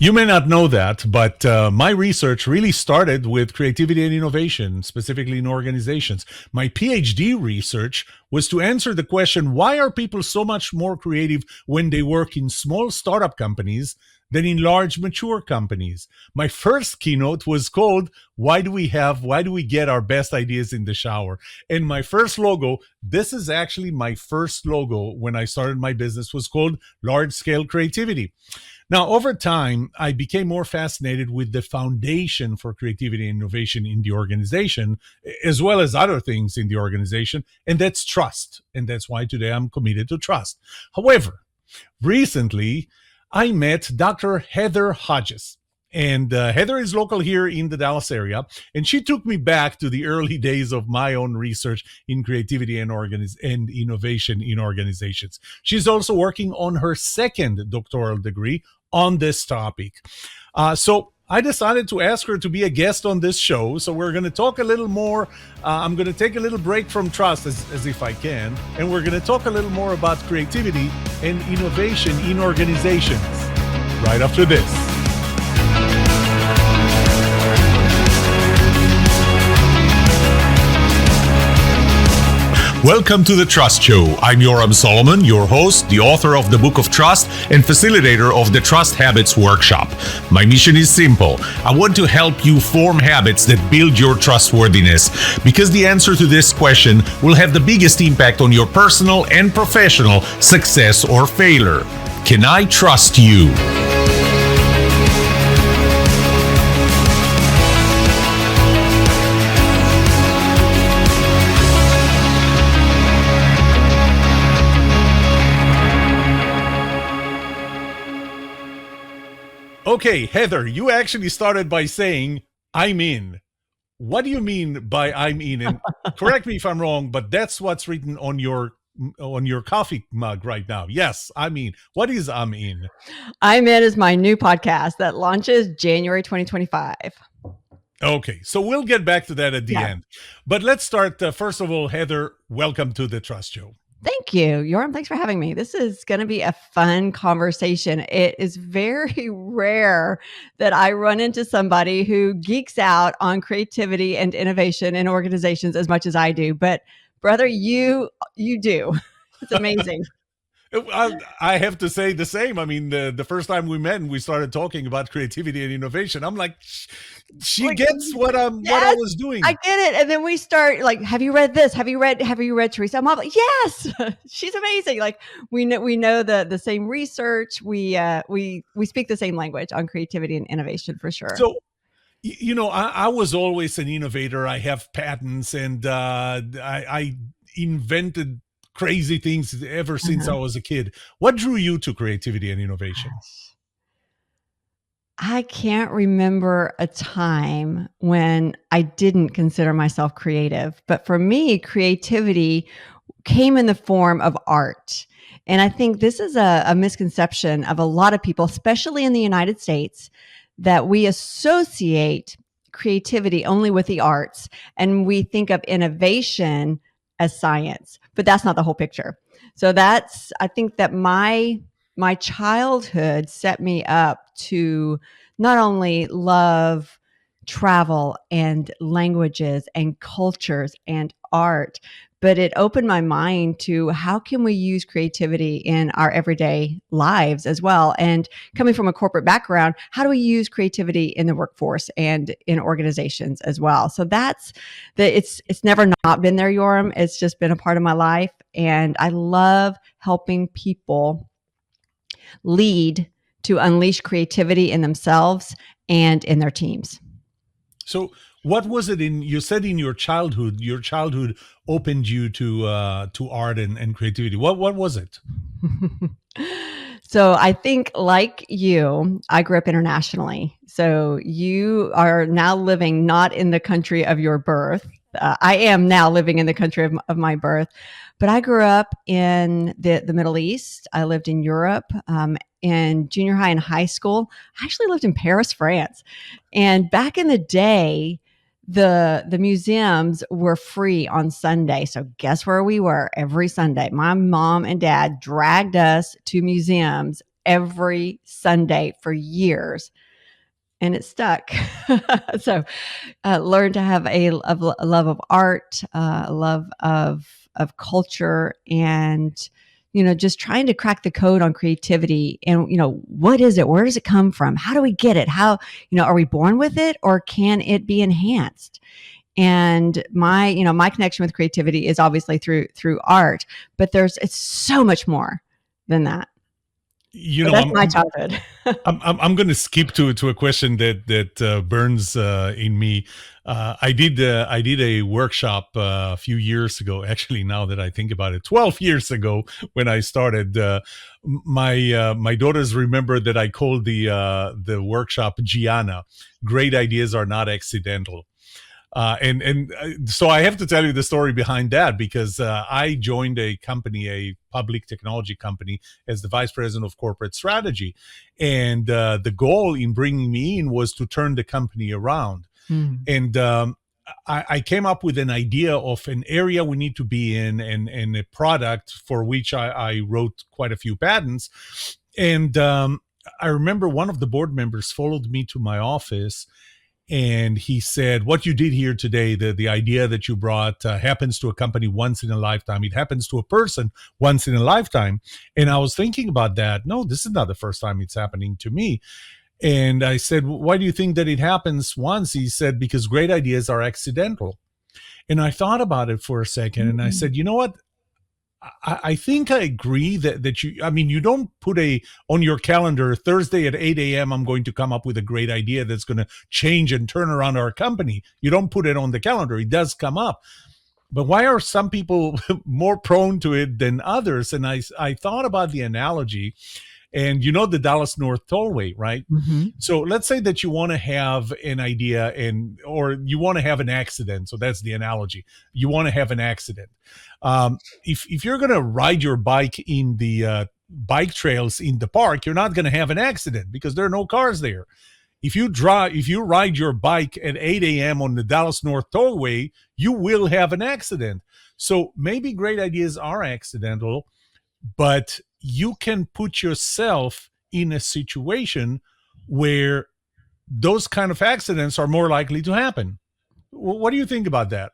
You may not know that, but my research really started with creativity and innovation, specifically in organizations. My PhD research was to answer the question, why are people so much more creative when they work in small startup companies than in large mature companies? My first keynote was called, why do we get our best ideas in the shower? And my first logo, this is actually my first logo when I started my business, was called Large Scale Creativity. Now, over time, I became more fascinated with the foundation for creativity and innovation in the organization, as well as other things in the organization, and that's trust. And that's why today I'm committed to trust. However, recently, I met Dr. Heather Hodges. And Heather is local here in the Dallas area, and she took me back to the early days of my own research in creativity and innovation in organizations. She's also working on her second doctoral degree on this topic. So I decided to ask her to be a guest on this show. So we're going to talk a little more. I'm going to take a little break from trust as if I can, and we're going to talk a little more about creativity and innovation in organizations right after this. Welcome to The Trust Show. I'm Yoram Solomon, your host, the author of the Book of Trust and facilitator of the Trust Habits Workshop. My mission is simple. I want to help you form habits that build your trustworthiness, because the answer to this question will have the biggest impact on your personal and professional success or failure. Can I trust you? Okay, Heather, you actually started by saying, I'm in. What do you mean by I'm in? And correct me if I'm wrong, but that's what's written on your coffee mug right now. Yes, I'm in. What is I'm in? I'm in is my new podcast that launches January 2025. Okay, so we'll get back to that at the end. But let's start. First of all, Heather, welcome to The Trust Show. Thank you, Yoram. Thanks for having me. This is going to be a fun conversation. It is very rare that I run into somebody who geeks out on creativity and innovation in organizations as much as I do. But brother, you do. It's amazing. I have to say the same. I mean, the first time we met and we started talking about creativity and innovation, I'm like, she gets what I was doing. I get it. And then we start like, have you read this? Have you read Teresa? I'm like, yes, she's amazing. Like we know the same research. We speak the same language on creativity and innovation for sure. So, you know, I was always an innovator. I have patents, and I invented crazy things ever since I was a kid. What drew you to creativity and innovation? I can't remember a time when I didn't consider myself creative. But for me, creativity came in the form of art. And I think this is a misconception of a lot of people, especially in the United States, that we associate creativity only with the arts. And we think of innovation as science, but that's not the whole picture. So I think that my childhood set me up to not only love travel and languages and cultures and art, but it opened my mind to how can we use creativity in our everyday lives as well. And coming from a corporate background, how do we use creativity in the workforce and in organizations as well? So it's never not been there, Yoram. It's just been a part of my life. And I love helping people lead to unleash creativity in themselves and in their teams. So what was it you said in your childhood opened you to art and creativity. What was it? So I think like you, I grew up internationally. So you are now living not in the country of your birth. I am now living in the country of my birth, but I grew up in the Middle East. I lived in Europe in junior high and high school. I actually lived in Paris, France. And back in the day, the museums were free on Sunday. So guess where we were every Sunday? My mom and dad dragged us to museums every Sunday for years, and it stuck. So, learn to have a love of art, a love of culture, and just trying to crack the code on creativity. And what is it? Where does it come from? How do we get it? How are we born with it, or can it be enhanced? And my connection with creativity is obviously through art, but it's so much more than that. You But know, that's my childhood. I'm going to skip to a question that burns in me. I did a workshop a few years ago. Actually, now that I think about it, 12 years ago when I started. My daughters remember that I called the workshop Gianna. Great ideas are not accidental. So I have to tell you the story behind that, because I joined a company, a public technology company, as the vice president of corporate strategy. And the goal in bringing me in was to turn the company around. Mm. And I came up with an idea of an area we need to be in, and a product for which I wrote quite a few patents. And I remember one of the board members followed me to my office, and he said, what you did here today, the idea that you brought, happens to a company once in a lifetime. It happens to a person once in a lifetime. And I was thinking about that. No, this is not the first time it's happening to me. And I said, why do you think that it happens once? He said, because great ideas are accidental. And I thought about it for a second, and I said, you know what? I think I agree that you don't put on your calendar, Thursday at 8 a.m., I'm going to come up with a great idea that's going to change and turn around our company. You don't put it on the calendar. It does come up. But why are some people more prone to it than others? And I thought about the analogy, and the Dallas North Tollway, right? Mm-hmm. So let's say that you want to have an idea, or you want to have an accident. So that's the analogy. You want to have an accident. If you're going to ride your bike in the bike trails in the park, you're not going to have an accident because there are no cars there. If you ride your bike at 8 a.m. on the Dallas North Tollway, you will have an accident. So maybe great ideas are accidental, but you can put yourself in a situation where those kind of accidents are more likely to happen. What do you think about that?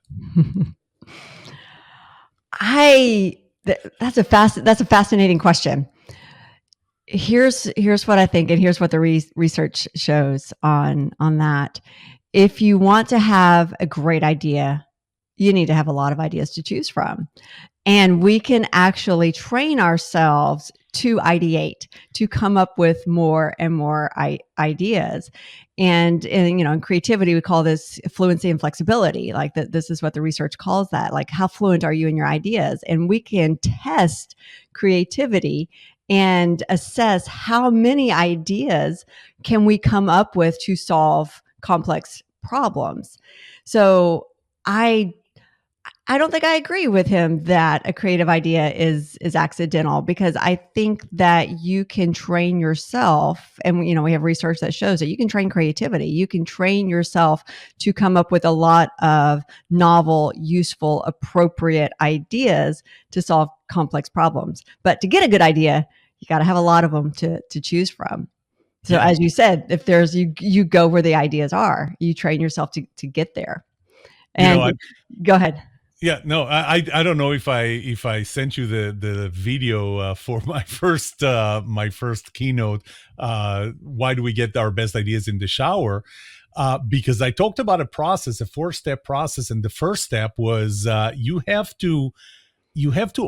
That's a fascinating question. Here's what I think, and here's what the research shows on that. If you want to have a great idea, you need to have a lot of ideas to choose from. And we can actually train ourselves to ideate, to come up with more and more ideas. And in creativity, we call this fluency and flexibility. Like that, this is what the research calls that. Like, how fluent are you in your ideas? And we can test creativity and assess how many ideas can we come up with to solve complex problems. So I don't think I agree with him that a creative idea is accidental, because I think that you can train yourself, and we have research that shows that you can train creativity. You can train yourself to come up with a lot of novel, useful, appropriate ideas to solve complex problems. But to get a good idea, you got to have a lot of them to choose from. So yeah. As you said, if there's you go where the ideas are, you train yourself to get there. And go ahead. Yeah, no, I don't know if I sent you the video for my first keynote. Why do we get our best ideas in the shower? Because I talked about a process, a 4-step process, and the first step was you have to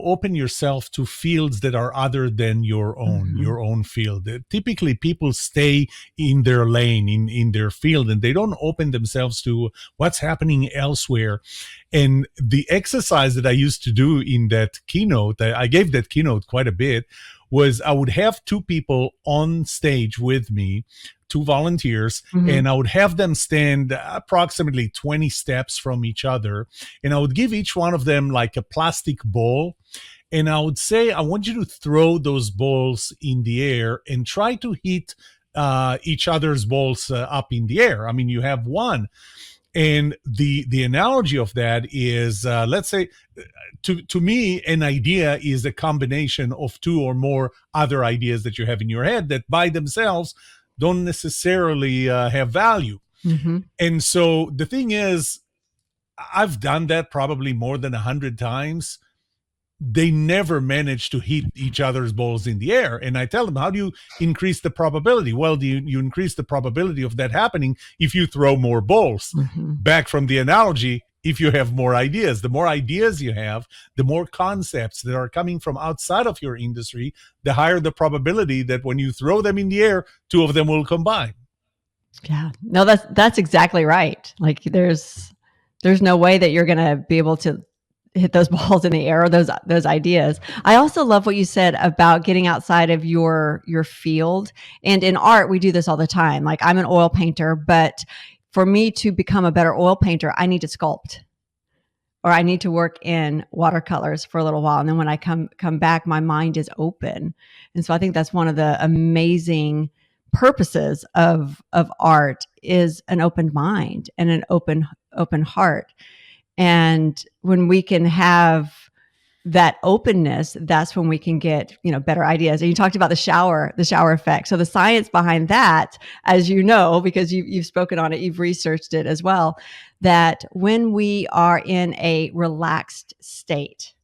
open yourself to fields that are other than your own field. Typically, people stay in their lane, in their field, and they don't open themselves to what's happening elsewhere. And the exercise that I used to do in that keynote, I gave that keynote quite a bit, was I would have 2 people on stage with me, 2 volunteers, and I would have them stand approximately 20 steps from each other. And I would give each one of them like a plastic ball. And I would say, I want you to throw those balls in the air and try to hit each other's balls up in the air. I mean, you have one. And the analogy of that is, let's say, to me, an idea is a combination of two or more other ideas that you have in your head that by themselves don't necessarily have value. Mm-hmm. And so the thing is, I've done that probably more than 100 times. They never manage to hit each other's balls in the air. And I tell them, how do you increase the probability? Well, you increase the probability of that happening if you throw more balls. Mm-hmm. Back from the analogy, if you have more ideas, the more ideas you have, the more concepts that are coming from outside of your industry, the higher the probability that when you throw them in the air, two of them will combine. Yeah, no, that's exactly right. Like there's no way that you're going to be able to hit those balls in the air, or those ideas. I also love what you said about getting outside of your field. And in art, we do this all the time. Like I'm an oil painter, but for me to become a better oil painter, I need to sculpt, or I need to work in watercolors for a little while. And then when I come back, my mind is open. And so I think that's one of the amazing purposes of art, is an open mind and an open heart. And when we can have that openness, that's when we can get, better ideas. And you talked about the shower effect. So the science behind that, as you know, because you've spoken on it, you've researched it as well, that when we are in a relaxed state,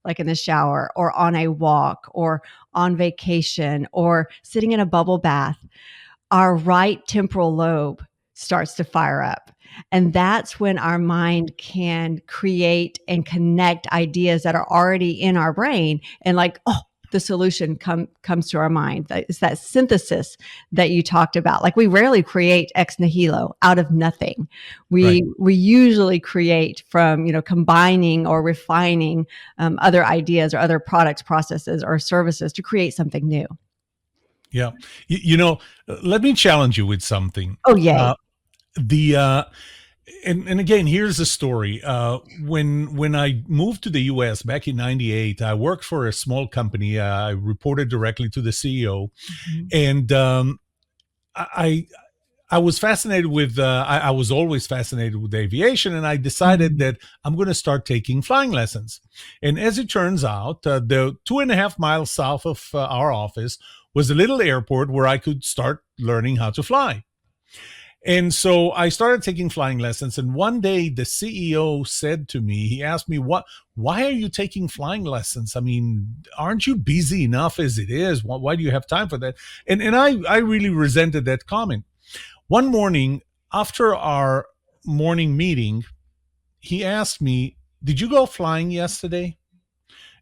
like in the shower or on a walk or on vacation or sitting in a bubble bath, our right temporal lobe starts to fire up. And that's when our mind can create and connect ideas that are already in our brain. And like, the solution comes to our mind. It's that synthesis that you talked about. Like we rarely create ex nihilo, out of nothing. We usually create from, combining or refining other ideas or other products, processes, or services to create something new. Yeah. Let me challenge you with something. Oh, yay. And again, here's the story. When I moved to the U.S. back in '98, I worked for a small company. I reported directly to the CEO, and I was fascinated with. I was always fascinated with aviation, and I decided that I'm going to start taking flying lessons. And as it turns out, the 2.5 miles south of our office was a little airport where I could start learning how to fly. And so I started taking flying lessons. And one day the CEO said to me, he asked me, why are you taking flying lessons? I mean, aren't you busy enough as it is? Why do you have time for that? And I really resented that comment. One morning after our morning meeting, he asked me, did you go flying yesterday?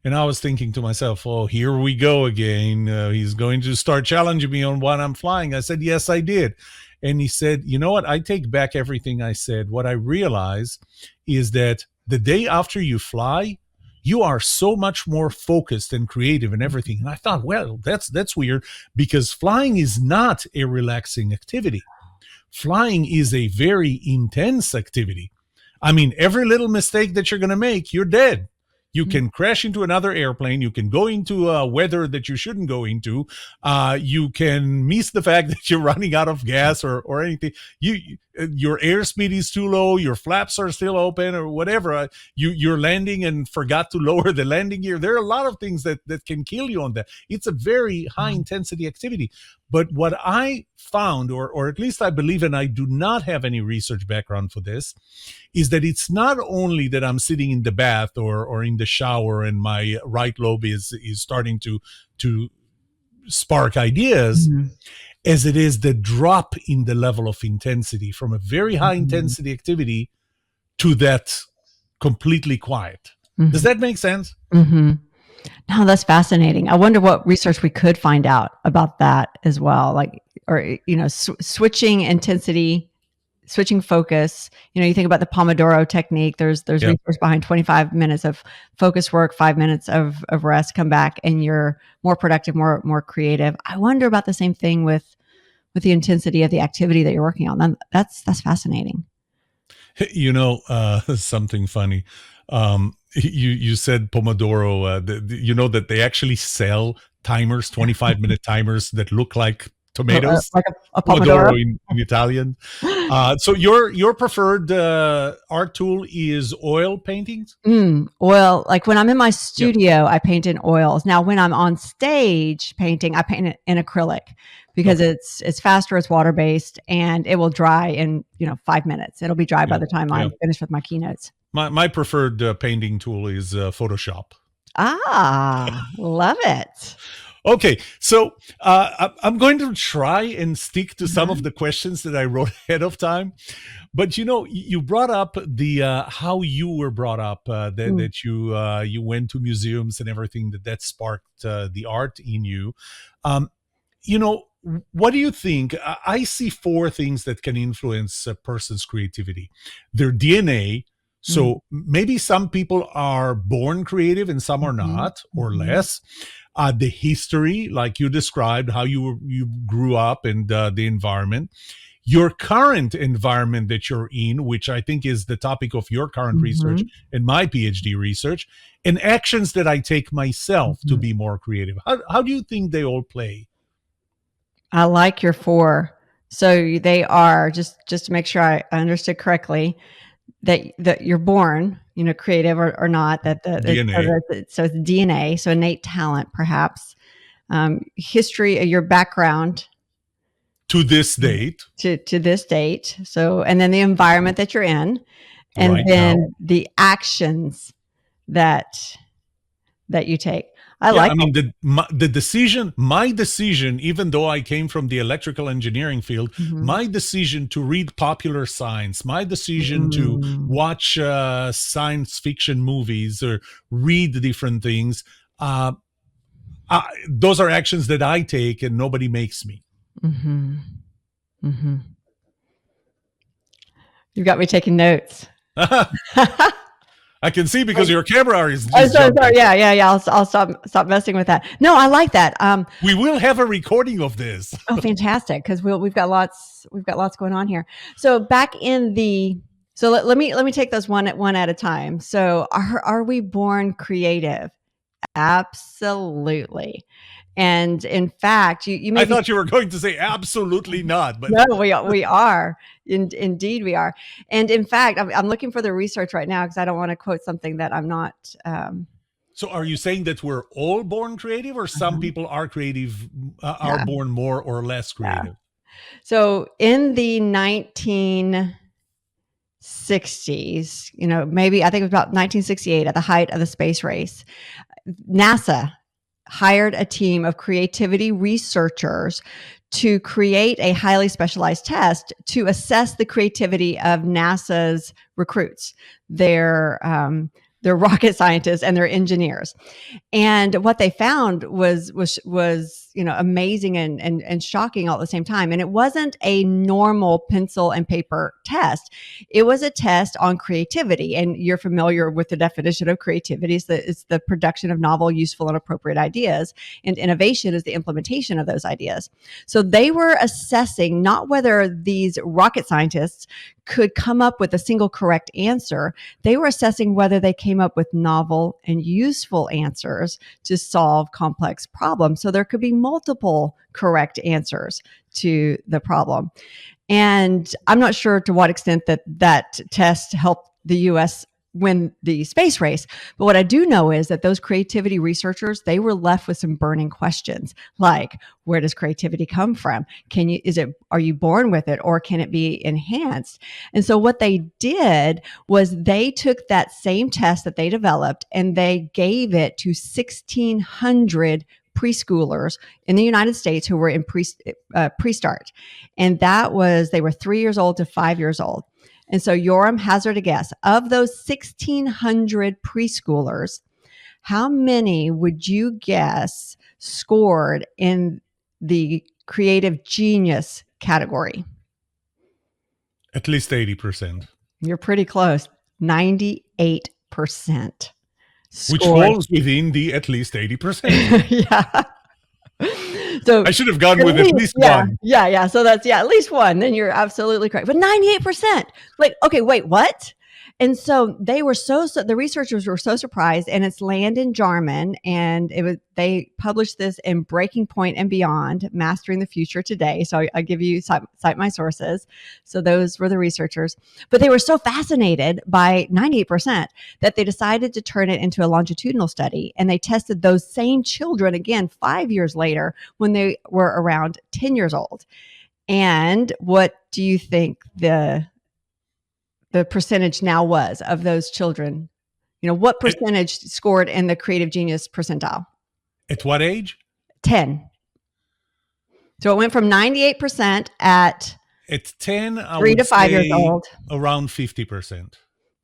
And I was thinking to myself, oh, here we go again. He's going to start challenging me on what I'm flying. I said, yes, I did. And he said, you know what? I take back everything I said. What I realize is that the day after you fly, you are so much more focused and creative and everything. And I thought, well, that's weird, because flying is not a relaxing activity. Flying is a very intense activity. I mean, every little mistake that you're going to make, you're dead. You can crash into another airplane. You can go into weather that you shouldn't go into. You can miss the fact that you're running out of gas or anything. Your airspeed is too low. Your flaps are still open or whatever. You're landing and forgot to lower the landing gear. There are a lot of things that can kill you on that. It's a very high intensity activity. But what I found, or at least I believe, and I do not have any research background for this, is that it's not only that I'm sitting in the bath or in the shower and my right lobe is starting to spark ideas, as it is the drop in the level of intensity from a very high intensity activity to that completely quiet. Does that make sense? No, that's fascinating. I wonder what research we could find out about that as well. Like, or, switching intensity, switching focus. You think about the Pomodoro technique. There's research behind 25 minutes of focus work, 5 minutes of rest, come back, and you're more productive, more creative. I wonder about the same thing with the intensity of the activity that you're working on. That's fascinating. Something funny. You said Pomodoro. That they actually sell timers, 25-minute timers that look like tomatoes. Like a Pomodoro in Italian. So your preferred art tool is oil paintings? Oil. Like when I'm in my Yeah. studio, I paint in oils. Now, when I'm on stage painting, I paint it in acrylic because Okay. it's faster, it's water based, and it will dry in 5 minutes. It'll be dry by Yeah. the time Yeah. I'm finished with my keynotes. My preferred painting tool is Photoshop. Love it. Okay, so I'm going to try and stick to some Uh-huh. of the questions that I wrote ahead of time. But you brought up the how you were brought up, Mm, that you went to museums and everything, that sparked the art in you. Um, what do you think? I see four things that can influence a person's creativity: their DNA. mm, So maybe some people are born creative and some are mhm, not, or mhm, less. The history, like you described, how you grew up, and the environment, your current environment that you're in, which I think is the topic of your current research mhm, and my PhD research, and actions that I take myself to mhm. be more creative. How do you think they all play? I like your four. So they are just to make sure I understood correctly that you're born, creative or not. DNA So it's DNA, so innate talent, perhaps. History, your background to this date, to this date. So, and then the environment that you're in, and right now. then the actions that you take. I Yeah, like I that. mean the decision, my decision, even though I came from the electrical engineering field, Mhm. my decision to read popular science, my decision to Mm, watch science fiction movies or read different things, uh, those are actions that I take, and nobody makes me. mhm, mhm. You got me taking notes. I can see because your camera I'm is sorry, sorry. jumping. Yeah, yeah, yeah. I'll stop messing with that. No, I like that. We will have a recording of this. Oh, fantastic! Because we've got lots going on here. So back in the so let me take those one at a time. So are we born creative? Absolutely. And in fact, you may I be thought you were going to say absolutely not, but no, we are. Indeed, we are. And in fact, I'm looking for the research right now because I don't want to quote something that I'm not. so are you saying that we're all born creative, or some Uh-huh. people are creative, are Yeah, born more or less yeah. creative? So in the 1960s, maybe I think it was about 1968 at the height of the space race, NASA hired a team of creativity researchers to create a highly specialized test to assess the creativity of NASA's recruits, their rocket scientists and their engineers. And what they found was amazing and shocking all at the same time. And it wasn't a normal pencil and paper test. It was a test on creativity. And you're familiar with the definition of creativity. It's the production of novel, useful, and appropriate ideas. And innovation is the implementation of those ideas. So they were assessing not whether these rocket scientists could come up with a single correct answer. They were assessing whether they came up with novel and useful answers to solve complex problems. So there could be multiple correct answers to the problem. And I'm not sure to what extent that test helped the US win the space race. But what I do know is that those creativity researchers, they were left with some burning questions like, where does creativity come from? Are you born with it, or can it be enhanced? And so what they did was they took that same test that they developed and they gave it to 1,600 preschoolers in the United States who were in pre-start. And they were 3 years old to 5 years old. And so Yoram, hazard a guess. Of those 1,600 preschoolers, how many would you guess scored in the creative genius category? At least 80%, You're pretty close. 98% which scored. falls within the at least 80%. Yeah. So I should have gone at with at least, least yeah, one. yeah, yeah. So that's at least one. Then you're absolutely correct. But 98%. Like, okay, wait, what? And so the researchers were so surprised, and it's Land and Jarman, and they published this in Breaking Point and Beyond, Mastering the Future Today. So I give you cite my sources. So those were the researchers, but they were so fascinated by 98% that they decided to turn it into a longitudinal study. And they tested those same children again 5 years later when they were around 10 years old. And what do you think the percentage now was of those children? What percentage scored in the creative genius percentile? At what age? 10. So it went from 98% at 10, I 3 would to 5 years say old. around 50%.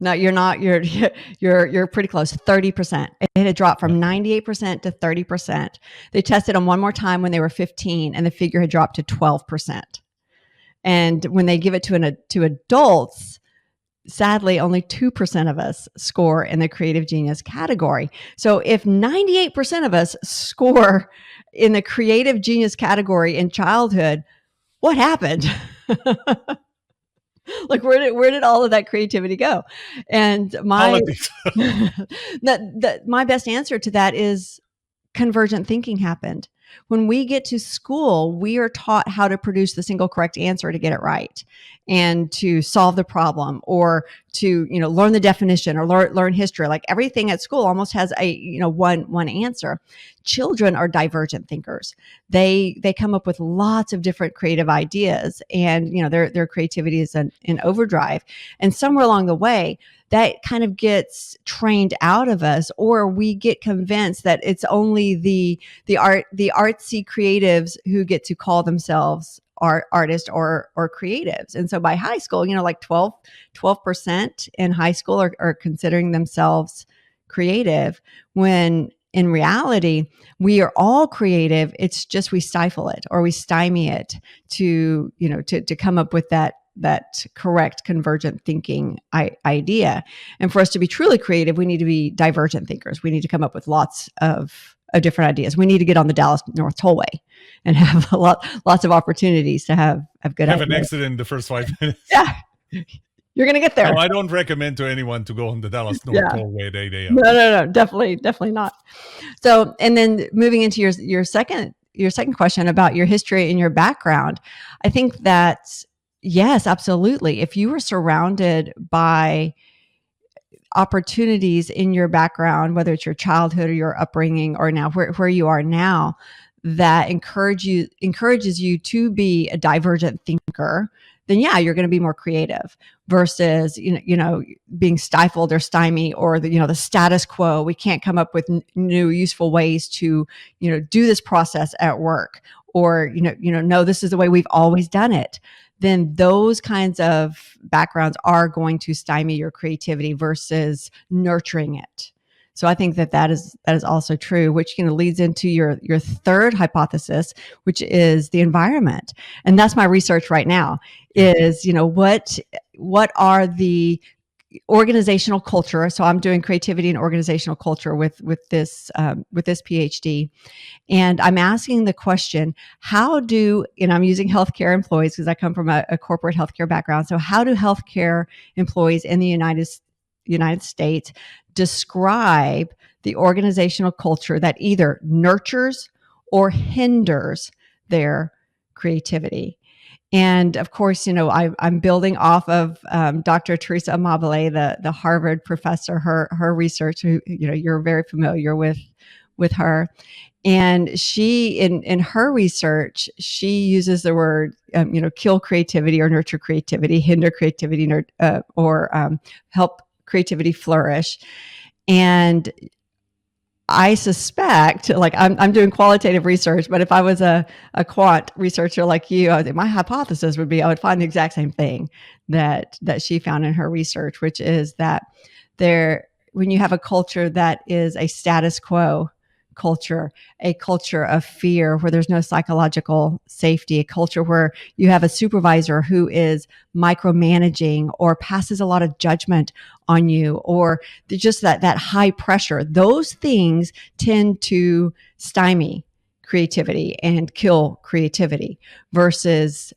No, you're not. You're pretty close. 30%. It had dropped from 98% to 30%. They tested them one more time when they were 15, and the figure had dropped to 12%. And when they give it to adults, sadly, only 2% of us score in the creative genius category. So if 98% of us score in the creative genius category in childhood, what happened? Like, where did all of that creativity go? And my my best answer to that is convergent thinking happened. When we get to school, we are taught how to produce the single correct answer to get it right and to solve the problem, or to, learn the definition, or learn history. Like, everything at school almost has a, one answer. Children are divergent thinkers. They come up with lots of different creative ideas, and, their creativity is in overdrive. And somewhere along the way, that kind of gets trained out of us, or we get convinced that it's only the artsy creatives who get to call themselves artists or creatives. And so by high school, like 12% in high school are considering themselves creative, when in reality, we are all creative. It's just we stifle it, or we stymie it to come up with that correct convergent thinking idea. And for us to be truly creative, we need to be divergent thinkers. We need to come up with lots of different ideas. We need to get on the Dallas North Tollway and have lots of opportunities to have good ideas. Have an accident in the first 5 minutes. Yeah. You're going to get there. No, I don't recommend to anyone to go on the Dallas North Tollway. No, definitely not. So, and then moving into your second question about your history and your background, I think that, yes, absolutely. If you were surrounded by opportunities in your background, whether it's your childhood or your upbringing, or now where you are now, that encourages you to be a divergent thinker, then yeah, you're going to be more creative versus, being stifled or stymied, or the status quo. We can't come up with new useful ways to, do this process at work, or, no, this is the way we've always done it. Then those kinds of backgrounds are going to stymie your creativity versus nurturing it. So I think that is also true, which leads into your third hypothesis, which is the environment. And that's my research right now is, what are the organizational culture. So I'm doing creativity and organizational culture with this PhD. And I'm asking the question, and I'm using healthcare employees because I come from a corporate healthcare background. So how do healthcare employees in the United States describe the organizational culture that either nurtures or hinders their creativity? And of course, I'm building off of Dr. Teresa Amabile, the Harvard professor, her research, who, you're very familiar with her. And she, in her research, she uses the word, kill creativity or nurture creativity, hinder creativity, or help creativity flourish. And I suspect, like, I'm doing qualitative research, but if I was a quant researcher like you, my hypothesis would be I would find the exact same thing that she found in her research, which is that when you have a culture that is a status quo culture, a culture of fear where there's no psychological safety, a culture where you have a supervisor who is micromanaging or passes a lot of judgment on you, or just that high pressure, those things tend to stymie creativity and kill creativity versus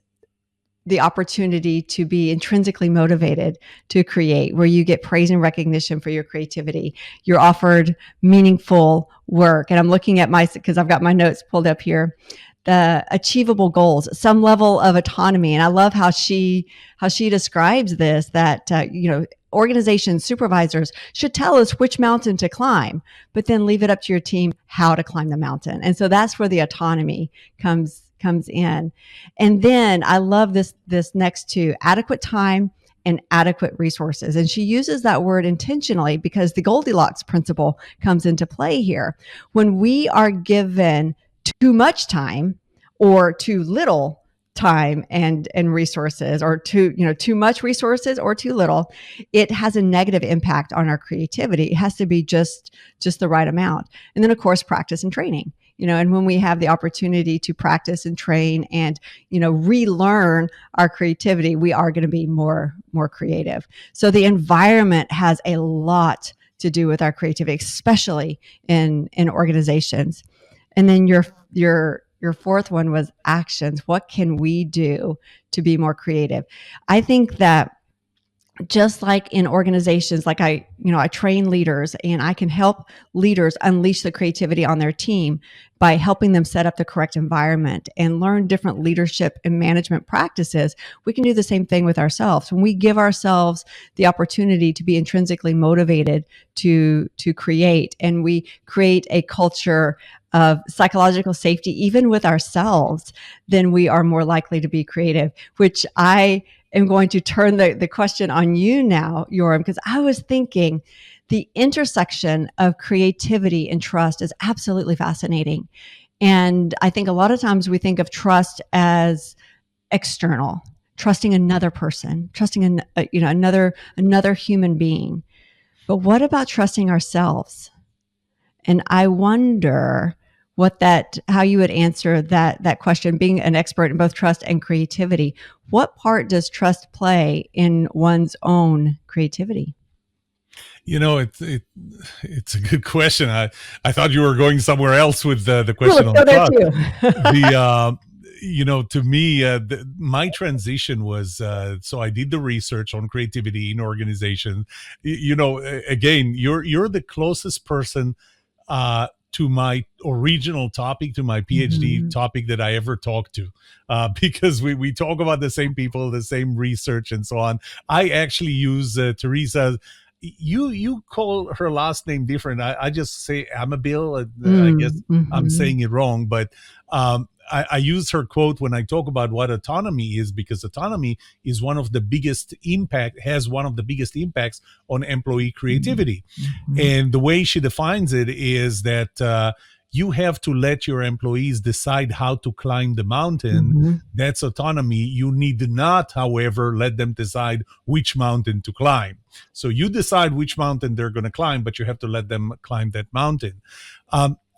the opportunity to be intrinsically motivated to create, where you get praise and recognition for your creativity. You're offered meaningful work. And I'm looking at because I've got my notes pulled up here, the achievable goals, some level of autonomy. And I love how she describes this, that, organization supervisors should tell us which mountain to climb, but then leave it up to your team how to climb the mountain. And so that's where the autonomy comes in. And then I love this next two: adequate time and adequate resources. And she uses that word intentionally because the Goldilocks principle comes into play here. When we are given too much time or too little time and resources, or too much resources or too little, it has a negative impact on our creativity. It has to be just the right amount. And then, of course, practice and training. And when we have the opportunity to practice and train and, relearn our creativity, we are going to be more creative. So the environment has a lot to do with our creativity, especially in organizations. And then your fourth one was actions. What can we do to be more creative? I think that just like in organizations, like I train leaders, and I can help leaders unleash the creativity on their team by helping them set up the correct environment and learn different leadership and management practices. We can do the same thing with ourselves. When we give ourselves the opportunity to be intrinsically motivated to create, and we create a culture of psychological safety, even with ourselves, then we are more likely to be creative, which I am going to turn the question on you now, Yoram, because I was thinking the intersection of creativity and trust is absolutely fascinating. And I think a lot of times we think of trust as external, trusting another person, trusting another human being. But what about trusting ourselves? And I wonder how you would answer that question, being an expert in both trust and creativity. What part does trust play in one's own creativity? It's a good question. I thought you were going somewhere else with the question Let's on go there trust. too. To me, my transition was, so I did the research on creativity in organizations. Again, you're the closest person to my original topic, to my PhD topic that I ever talked to, because we talk about the same people, the same research, and so on. I actually use Teresa. You call her last name different. I just say Amabil. I guess I'm saying it wrong, but I use her quote when I talk about what autonomy is, because autonomy is has one of the biggest impacts on employee creativity. And the way she defines it is that you have to let your employees decide how to climb the mountain. That's autonomy. You need not, however, let them decide which mountain to climb. So you decide which mountain they're going to climb, but you have to let them climb that mountain.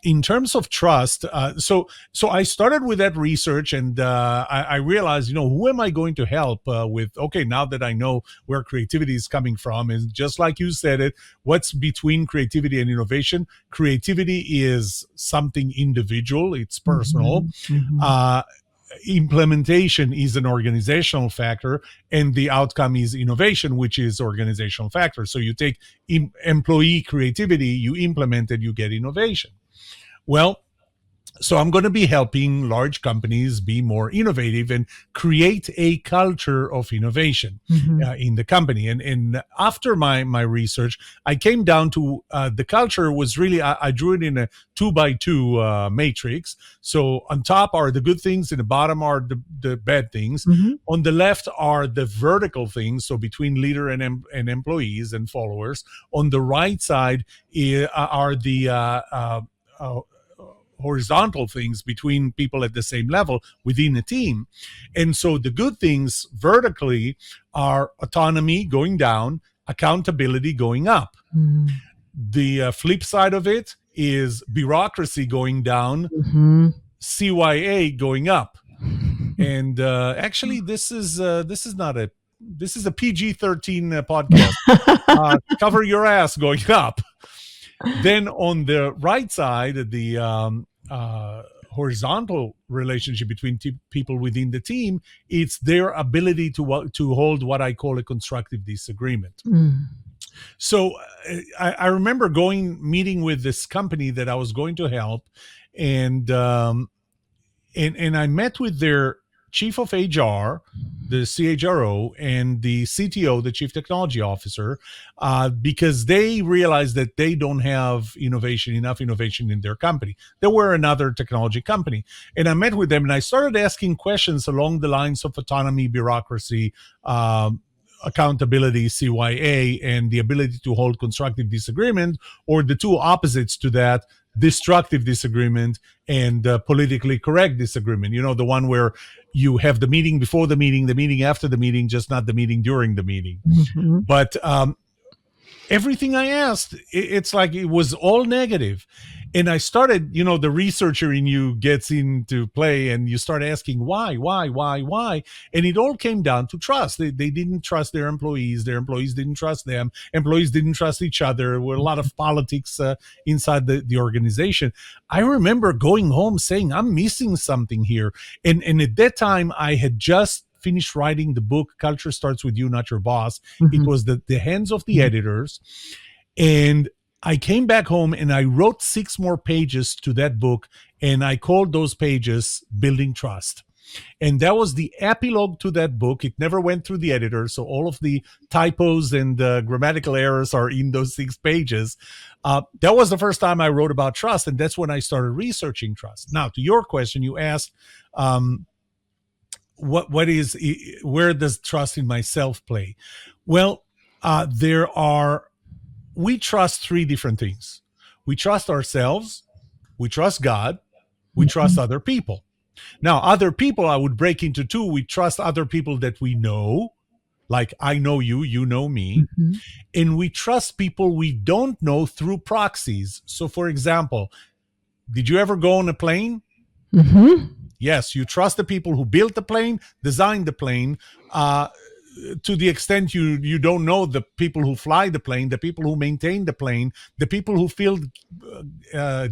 In terms of trust, so I started with that research, and I realized, who am I going to help with? Okay, now that I know where creativity is coming from, and just like you said it, what's between creativity and innovation? Creativity is something individual; it's personal. Implementation is an organizational factor, and the outcome is innovation, which is organizational factor. So you take employee creativity, you implement it, you get innovation. Well, so I'm going to be helping large companies be more innovative and create a culture of innovation in the company. And after my research, I came down to the culture was really, I drew it in a 2x2 matrix. So on top are the good things, and the bottom are the bad things. On the left are the vertical things, so between leader and employees and followers. On the right side are the horizontal things between people at the same level within a team. And so the good things vertically are autonomy going down, accountability going up. The flip side of it is bureaucracy going down, CYA going up. And actually, this is a PG-13 podcast. Cover your ass going up. Then on the right side, the horizontal relationship between people within the team, it's their ability to hold what I call a constructive disagreement. Mm. So I remember meeting with this company that I was going to help, and and I met with their chief of HR, the CHRO, and the CTO, the chief technology officer, because they realized that they don't have enough innovation in their company. They were another technology company. And I met with them and I started asking questions along the lines of autonomy, bureaucracy, accountability, CYA, and the ability to hold constructive disagreement, or the two opposites to that, destructive disagreement and politically correct disagreement. You know, the one where you have the meeting before the meeting after the meeting, just not the meeting during the meeting. Mm-hmm. But everything I asked, it's like it was all negative. And I started, the researcher in you gets into play and you start asking why. And it all came down to trust. They didn't trust their employees. Their employees didn't trust them. Employees didn't trust each other. There were a lot of politics inside the organization. I remember going home saying, I'm missing something here. And at that time, I had just finished writing the book, Culture Starts With You, Not Your Boss. Mm-hmm. It was the hands of the editors. And I came back home and I wrote 6 more pages to that book, and I called those pages Building Trust. And that was the epilogue to that book. It never went through the editor, so all of the typos and grammatical errors are in those 6 pages. That was the first time I wrote about trust, and that's when I started researching trust. Now, to your question, you asked, where does trust in myself play? Well, we trust 3 different things. We trust ourselves, we trust God, we trust other people. Now, other people I would break into 2. We trust other people that we know, like I know you, you know me. Mm-hmm. And we trust people we don't know through proxies. So, for example, did you ever go on a plane? Mm-hmm. Yes, you trust the people who built the plane, designed the plane, to the extent you don't know the people who fly the plane, the people who maintain the plane, the people who filled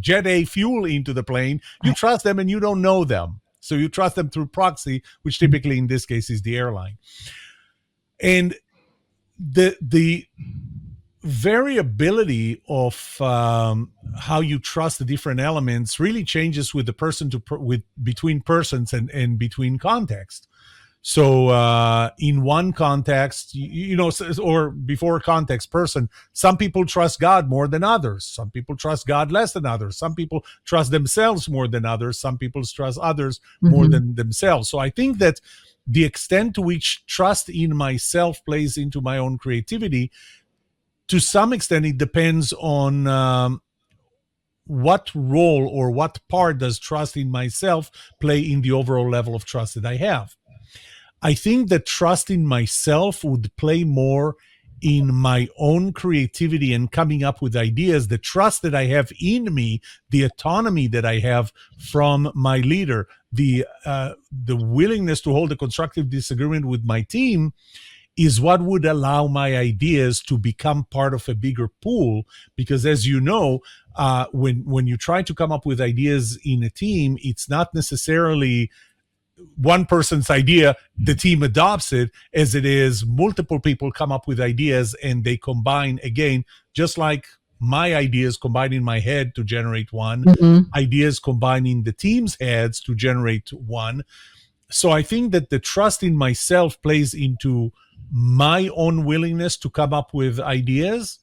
Jet A fuel into the plane. You trust them and you don't know them. So you trust them through proxy, which typically in this case is the airline. And the variability of how you trust the different elements really changes with the person between persons and between context. So in one context, or before context person, some people trust God more than others. Some people trust God less than others. Some people trust themselves more than others. Some people trust others more than themselves. So I think that the extent to which trust in myself plays into my own creativity, to some extent, it depends on what role or what part does trust in myself play in the overall level of trust that I have. I think that trust in myself would play more in my own creativity and coming up with ideas. The trust that I have in me, the autonomy that I have from my leader, the willingness to hold a constructive disagreement with my team is what would allow my ideas to become part of a bigger pool. Because as you know, when you try to come up with ideas in a team, it's not necessarily one person's idea, the team adopts it, as it is multiple people come up with ideas and they combine, again, just like my ideas combine in my head to generate one, ideas combine in the team's heads to generate one. So I think that the trust in myself plays into my own willingness to come up with ideas.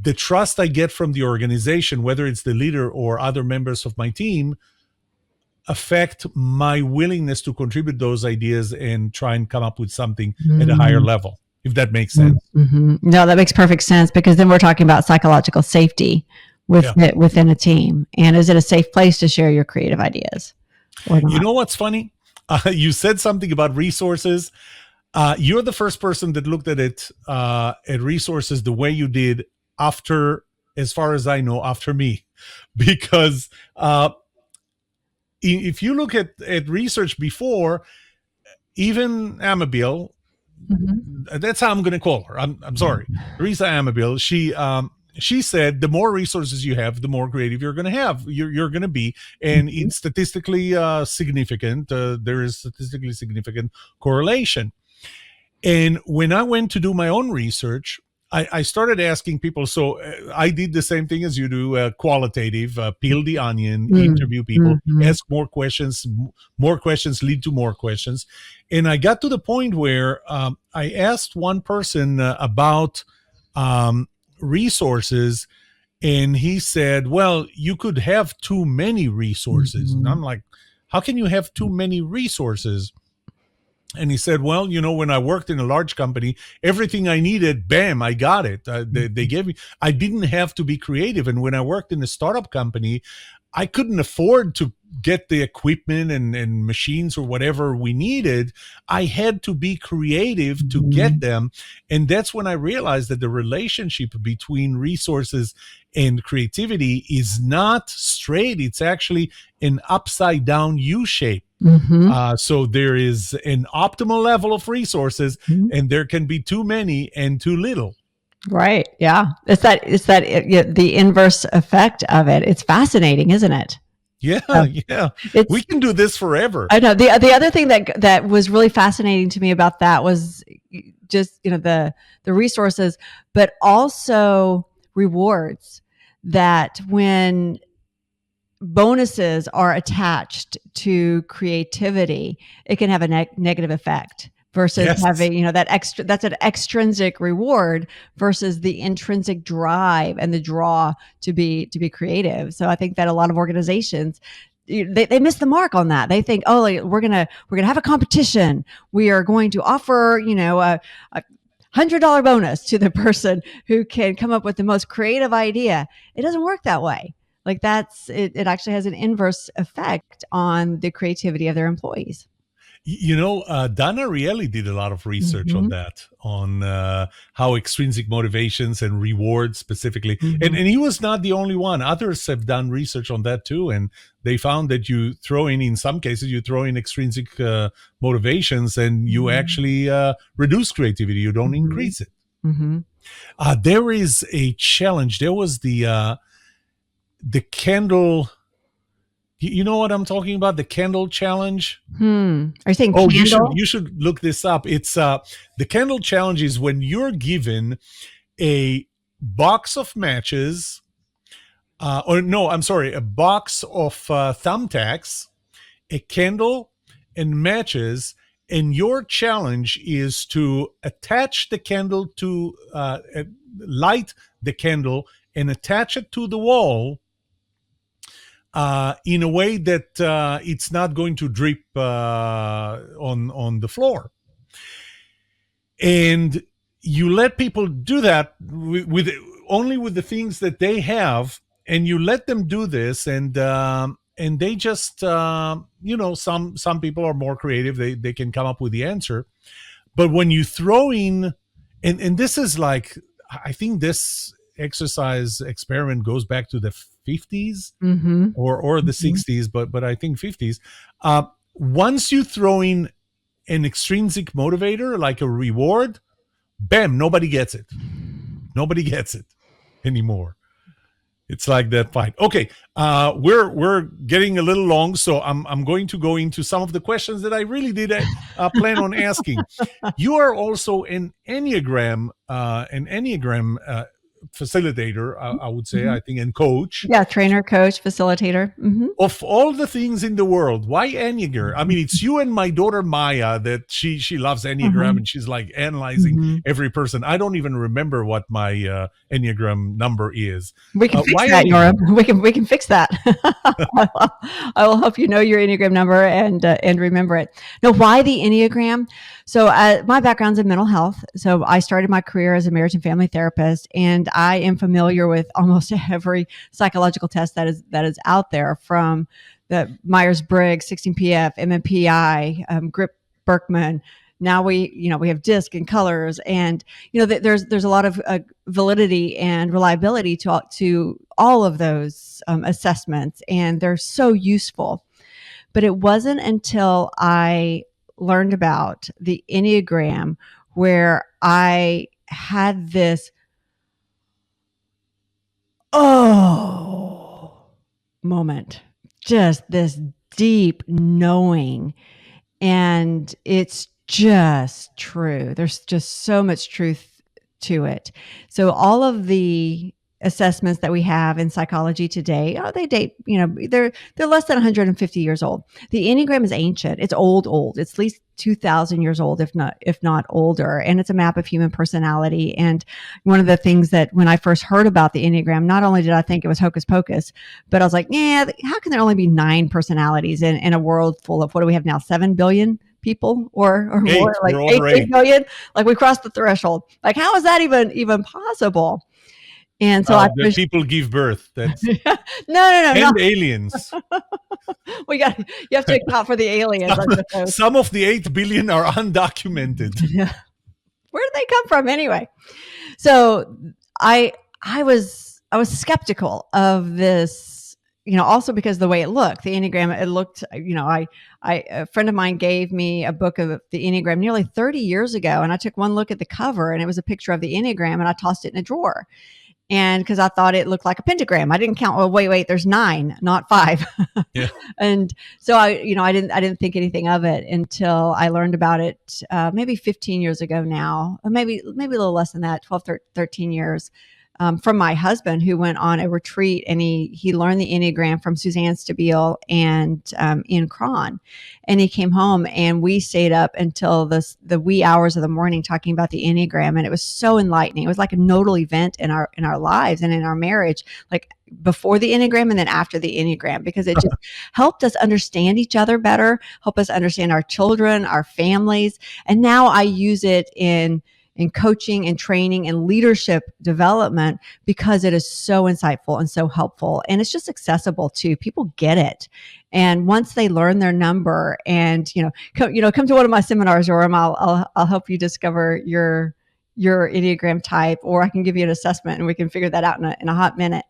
The trust I get from the organization, whether it's the leader or other members of my team, affect my willingness to contribute those ideas and try and come up with something at a higher level, if that makes sense. Mm-hmm. No, that makes perfect sense, because then we're talking about psychological safety within a team. And is it a safe place to share your creative ideas or not? You know what's funny? You said something about resources. You're the first person that looked at it, at resources the way you did after, as far as I know, after me. Because if you look at research before, even Amabile, that's how I'm going to call her. I'm sorry, Teresa Amabile. she said the more resources you have, the more creative you're going to have. You're going to be, and Mhm. it's statistically significant. There is statistically significant correlation. And when I went to do my own research, I started asking people. So I did the same thing as you do, qualitative, peel the onion, Mm, interview people, mhm, ask more questions. More questions lead to more questions. And I got to the point where I asked one person about um, resources, and he said, well, you could have too many resources. And mhm, I'm like, how can you have too many resources? And he said, well, when I worked in a large company, everything I needed, bam, I got it. They mhm, gave me, I didn't have to be creative. And when I worked in a startup company, I couldn't afford to get the equipment and machines or whatever we needed. I had to be creative to get mhm, them. And that's when I realized that the relationship between resources and creativity is not straight. It's actually an upside down U shape. mhm, So there is an optimal level of resources, mhm. and there can be too many and too little. Right. Yeah. Yeah, the inverse effect of it. It's fascinating, isn't it? Yeah, Yeah. yeah. We It's can do this forever. I know the other thing that was really fascinating to me about that was just the resources, but also rewards. That when bonuses are attached to creativity, it can have a negative effect versus Yes. having, that's an extrinsic reward versus the intrinsic drive and the draw to be creative. So I think that a lot of organizations, they miss the mark on that. They think, oh, like, we're gonna have a competition. We are going to offer, a $100 bonus to the person who can come up with the most creative idea. It doesn't work that way. Like it actually has an inverse effect on the creativity of their employees. Don Ariely did a lot of research on Mm-hmm. that, on how extrinsic motivations and rewards specifically. And, Mm-hmm. and he was not the only one. Others have done research on that too. And they found that in some cases, you throw in extrinsic motivations and you actually reduce creativity. You don't Mm-hmm. increase it. Mm-hmm. There is a challenge. There was the candle. You know what I'm talking about? The candle challenge. Are you saying Oh, you should candle? you should look this up. It's the candle challenge is when you're given a box of matches, or no, I'm sorry, a box of thumbtacks, a candle, and matches, and your challenge is to attach the candle to light the candle and attach it to the wall in a way that it's not going to drip on the floor. And you let people do that with only with the things that they have, and you let them do this, and they just some people are more creative. They can come up with the answer. But when you throw in, and this is like, I think this exercise experiment goes back to the 50s Mm-hmm. or the Mm-hmm. 60s, but I think 50s. Once you throw in an extrinsic motivator like a reward, bam, nobody gets it. Nobody gets it anymore. It's like that fight. Okay, we're getting a little long, so I'm going to go into some of the questions that I really did plan on asking. You are also an Enneagram facilitator, I would say, Mm-hmm. I think, and coach. Yeah, trainer, coach, facilitator. Mm-hmm. Of all the things in the world, why Enneagram? I mean, it's you and my daughter Maya that she loves Enneagram, Mm-hmm. and she's like analyzing Mm-hmm. every person. I don't even remember what my Enneagram number is. We can fix Why that, Nora. Enneagram? We can fix that. I will help you know your Enneagram number and remember it. No, why the Enneagram? So my background's in mental health. So I started my career as a marriage and family therapist, and I am familiar with almost every psychological test that is out there, from the Myers Briggs, 16PF, MMPI, Grip Berkman. Now we have DISC and colors, and there's a lot of validity and reliability to all of those assessments, and they're so useful. But it wasn't until I learned about the Enneagram where I had this oh moment. Just this deep knowing. And it's just true. There's just so much truth to it. So all of the assessments that we have in psychology today, they date, they're less than 150 years old. The Enneagram is ancient. It's old. It's at least 2,000 years old, if not older. And it's a map of human personality. And one of the things that when I first heard about the Enneagram, not only did I think it was hocus pocus, but I was like, yeah, how can there only be 9 personalities in a world full of, what do we have now, 7 billion people or more, like We're over 8. 8 billion? Like, we crossed the threshold. Like, how is that even possible? And so I The people give birth. That's no, and aliens. you have to account for the aliens. I suppose. Some of the 8 billion are undocumented. Yeah. Where did they come from anyway? So I was skeptical of this, also because of the way it looked. The Enneagram, it looked, a friend of mine gave me a book of the Enneagram nearly 30 years ago, and I took one look at the cover, and it was a picture of the Enneagram, and I tossed it in a drawer. And because I thought it looked like a pentagram, I didn't count. Well, wait, there's 9, not 5. Yeah. And so I didn't think anything of it until I learned about it, maybe 15 years ago now, or maybe a little less than that, 12, 13 years. From my husband, who went on a retreat, and he learned the Enneagram from Suzanne Stabile and Ian Cron. And he came home, and we stayed up until the wee hours of the morning talking about the Enneagram, and it was so enlightening. It was like a nodal event in our lives and in our marriage, like before the Enneagram and then after the Enneagram, because it just helped us understand each other better, help us understand our children, our families. And now I use it in coaching and training and leadership development because it is so insightful and so helpful. And it's just accessible too. People get it. And once they learn their number and, come to one of my seminars, or I'll help you discover your Enneagram type, or I can give you an assessment and we can figure that out in a hot minute.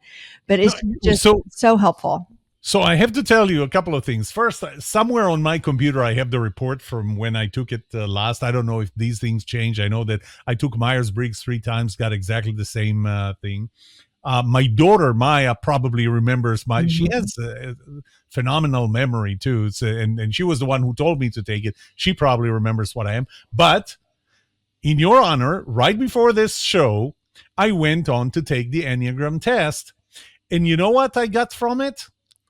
But it's just so helpful. So I have to tell you a couple of things. First, somewhere on my computer, I have the report from when I took it last. I don't know if these things change. I know that I took Myers-Briggs 3 times, got exactly the same thing. My daughter, Maya, probably remembers she has a phenomenal memory too. And she was the one who told me to take it. She probably remembers what I am. But in your honor, right before this show, I went on to take the Enneagram test. And you know what I got from it?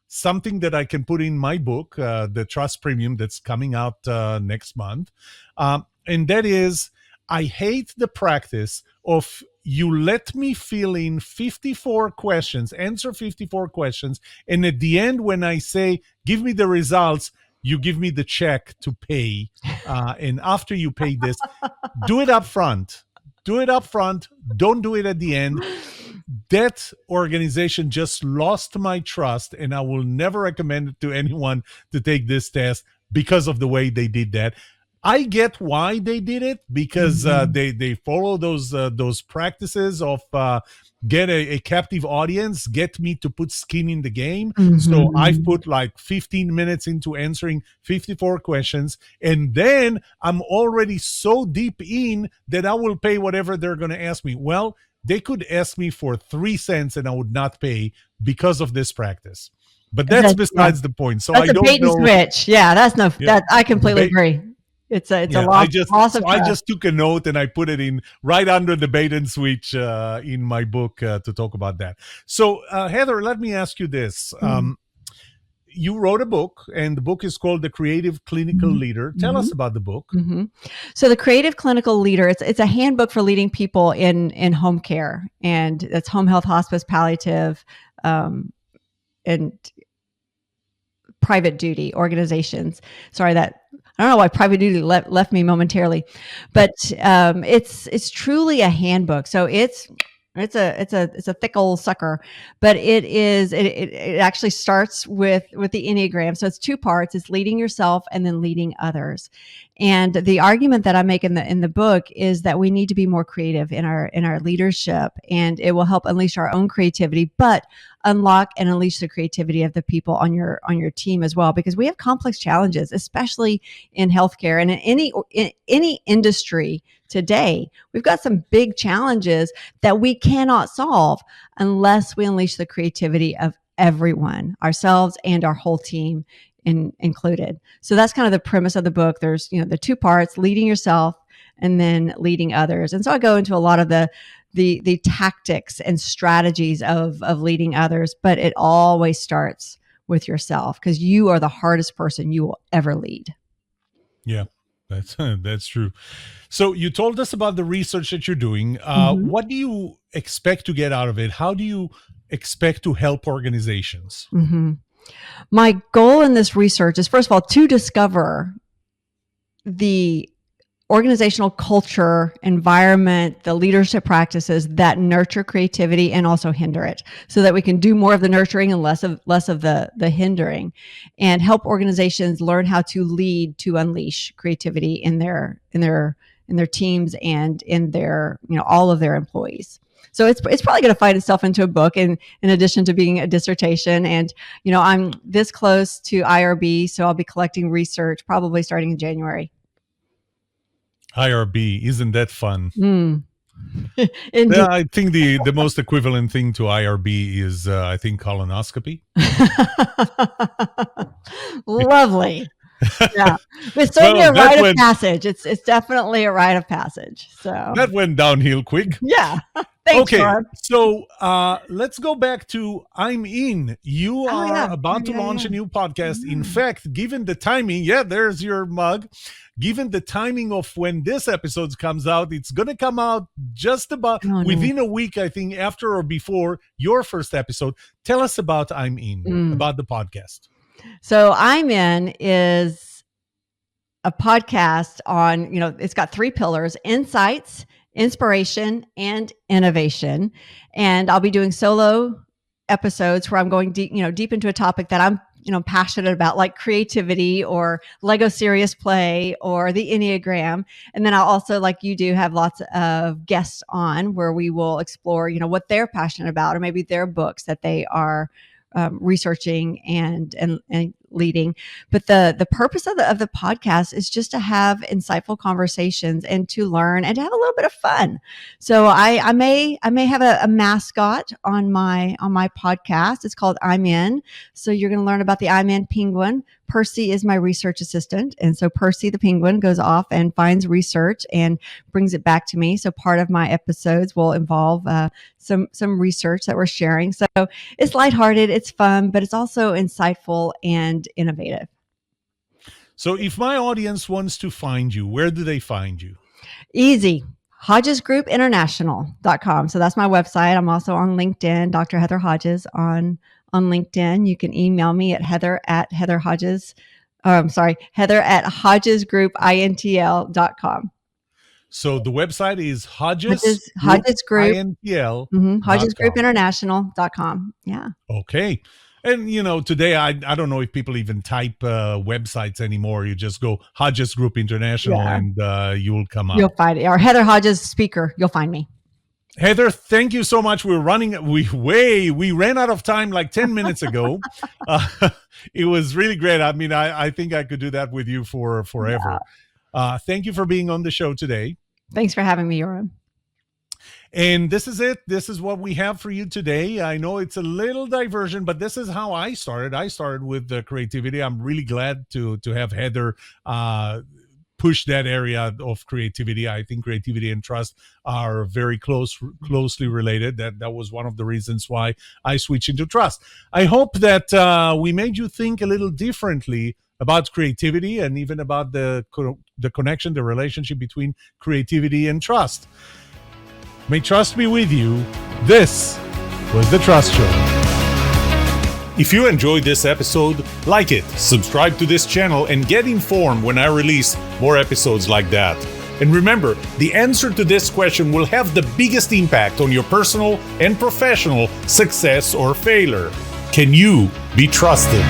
Something that I can put in my book, the Trust Premium, that's coming out next month. And that is, I hate the practice of you let me fill in 54 questions, answer 54 questions. And at the end, when I say, give me the results, you give me the check to pay. And after you pay this, do it up front. Do it up front. Don't do it at the end. That organization just lost my trust, and I will never recommend it to anyone to take this test because of the way they did that. I get why they did it, because they follow those practices of get a captive audience, get me to put skin in the game. So I've put like 15 minutes into answering 54 questions, and then I'm already so deep in that I will pay whatever they're going to ask me. Well, they could ask me for 3 cents and I would not pay because of this practice. But that's besides the point. So that's I don't bait and know. Switch. Yeah, that I completely agree. It's a loss of trust. I just took a note and I put it in right under the bait and switch in my book to talk about that. So Heather, let me ask you this. You wrote a book, and the book is called The Creative Clinical Leader. Tell us about the book. So The Creative Clinical Leader, it's a handbook for leading people in home care, and it's home health, hospice, palliative, and private duty organizations. Sorry, that I don't know why private duty left me momentarily, but it's truly a handbook. So it's a thick old sucker, but it actually starts with the Enneagram. So it's 2 parts. It's leading yourself and then leading others. And the argument that I make in the book is that we need to be more creative in our leadership, and it will help unleash our own creativity, but unlock and unleash the creativity of the people on your team as well, because we have complex challenges, especially in healthcare and in any industry. today. We've got some big challenges that we cannot solve unless we unleash the creativity of everyone, ourselves and our whole team included. So that's kind of the premise of the book. There's, the two parts: leading yourself and then leading others. And so I go into a lot of the tactics and strategies of leading others, but it always starts with yourself, because you are the hardest person you will ever lead. Yeah, that's true. So you told us about the research that you're doing. What do you expect to get out of it? How do you expect to help organizations? My goal in this research is, first of all, to discover the organizational culture, environment, the leadership practices that nurture creativity and also hinder it, so that we can do more of the nurturing and less of the hindering, and help organizations learn how to lead to unleash creativity in their teams and in their, all of their employees. So it's probably going to find itself into a book, in addition to being a dissertation. And, I'm this close to IRB, so I'll be collecting research probably starting in January. IRB, isn't that fun? Yeah, I think the most equivalent thing to IRB is, I think, colonoscopy. Lovely. Yeah, it's certainly a rite of passage. It's definitely a rite of passage. So that went downhill quick. Yeah. Thanks, okay, Rob. So let's go back to I'm In. You are about to launch a new podcast. In fact, given the timing, there's your mug. Given the timing of when this episode comes out, it's going to come out just about within a week, I think, after or before your first episode. Tell us about I'm In, about the podcast. So I'm In is a podcast on, it's got 3 pillars: insights, inspiration, and innovation. And I'll be doing solo episodes where I'm going deep into a topic that I'm passionate about, like creativity or Lego serious play or the Enneagram. And then I'll also, like you do, have lots of guests on where we will explore, what they're passionate about, or maybe their books that they are researching and leading. But the purpose of the podcast is just to have insightful conversations and to learn and to have a little bit of fun. So I may have a mascot on my podcast. It's called I'm In. So you're going to learn about the I'm In penguin. Percy is my research assistant. And so Percy the penguin goes off and finds research and brings it back to me. So part of my episodes will involve some research that we're sharing. So it's lighthearted, it's fun, but it's also insightful and innovative. So if my audience wants to find you, where do they find you? Easy. HodgesGroupInternational.com. So that's my website. I'm also on LinkedIn, Dr. Heather Hodges on LinkedIn. You can email me at Heather at HodgesGroupIntl.com. So the website is Hodges Group INTL. HodgesGroupInternational.com. Yeah. Okay. And, today, I don't know if people even type websites anymore. You just go Hodges Group International and you will come up. You'll find it. Or Heather Hodges Speaker. You'll find me. Heather, thank you so much. We ran out of time like 10 minutes ago. It was really great. I mean, I think I could do that with you for forever. Yeah. Thank you for being on the show today. Thanks for having me, Yoram. And this is it. This is what we have for you today. I know it's a little diversion, but this is how I started. I started with creativity. I'm really glad to have Heather push that area of creativity. I think creativity and trust are very closely related. That was one of the reasons why I switched into trust. I hope that we made you think a little differently about creativity and even about the connection, the relationship between creativity and trust. May trust be with you. This was The Trust Show. If you enjoyed this episode, like it, subscribe to this channel, and get informed when I release more episodes like that. And remember, the answer to this question will have the biggest impact on your personal and professional success or failure. Can you be trusted?